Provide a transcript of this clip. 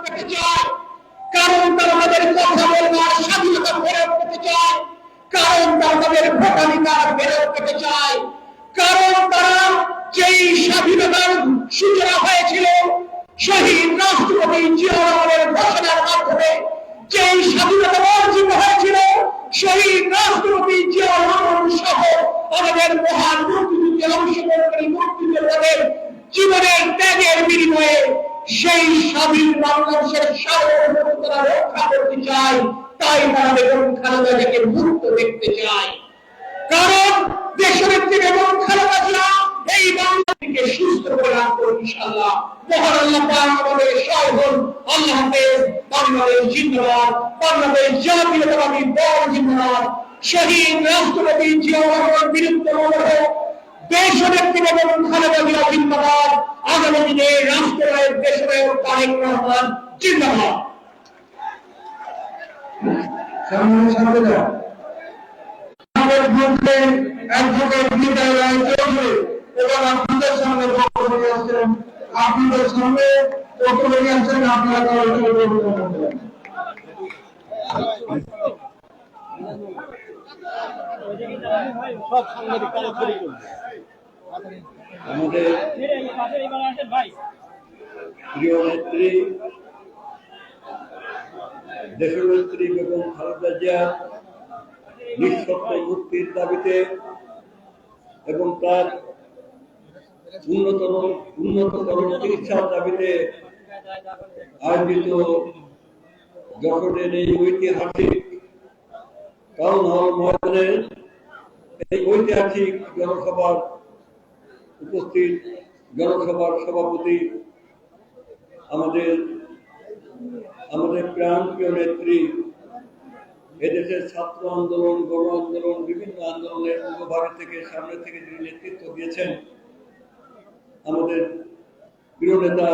পেতে চায়, কারণ তারা তাদের কথা বলবার স্বাধীনতা ফেরত পেতে চায়, কারণ তারা তাদের ভোটাধিকার ফেরত পেতে চায়, কারণ তারা যেই স্বাধীনতার সূচনা হয়েছিল শহীদ রাষ্ট্রপতি জিয়া রহমানের ঘোষণার মাধ্যমে, যেই স্বাধীনতা অর্জিত হয়েছিল শহীদ রাষ্ট্রপতি জিয়া রহমান সহ আমাদের মহান মুক্তিযুদ্ধে অংশগ্রহণকারী মুক্তিযোদ্ধাদের জীবনের ত্যাগের বিনিময়ে সেই স্বাধীন বাংলাদেশের সার্বভৌমত্বতা রক্ষা করতে চায়। তাই তারা বেগম খালেদা জিয়াকে মুক্ত দেখতে চায়, কারণ দেশনেত্রী বেগম খালেদা জিয়া এই বাংলাদেশকে সুস্থ করে রাখবো ইনশাআল্লাহ। মহান আল্লাহ পাক আমাদের সহায় হন। আল্লাহ হাফেজ। বাংলাদেশ জিন্দাবাদ, বাংলাদেশ জাতীয়তাবাদী দল জিন্দাবাদ। শহীদ রাষ্ট্রপতি জিয়া রহমান বিরুদ্ধে দেশনেত্রী বেগম খালেদা জিয়া জিন্দাবাদ। আগামী দিনে রাষ্ট্রনায়ক দেশনায়ক তারেক রহমান জিন্দাবাদ। এবং আপনাদের সামনে বক্তব্য আসছেন, আপনাদের সামনে বক্তব্য আসছেন, আপনারা আমাদের প্রিয় নেত্রী দেশনেত্রী বেগম খালেদা জিয়ার নিঃশর্ত মুক্তির দাবিতে এবং তার উন্নততর চিকিৎসার দাবিতে আয়োজিত যশোরের এই ঐতিহাসিক টাউন হল ময়দানে এই ঐতিহাসিক জনসভার উপস্থিত জনসভার সভাপতি আমাদের প্রাণপ্রিয় নেত্রী, এদেশের ছাত্র আন্দোলন, গণ আন্দোলন, বিভিন্ন আন্দোলনের পূর্বভাগে থেকে সামনে থেকে যিনি নেতৃত্ব দিয়েছেন, আমাদের প্রিয় নেতা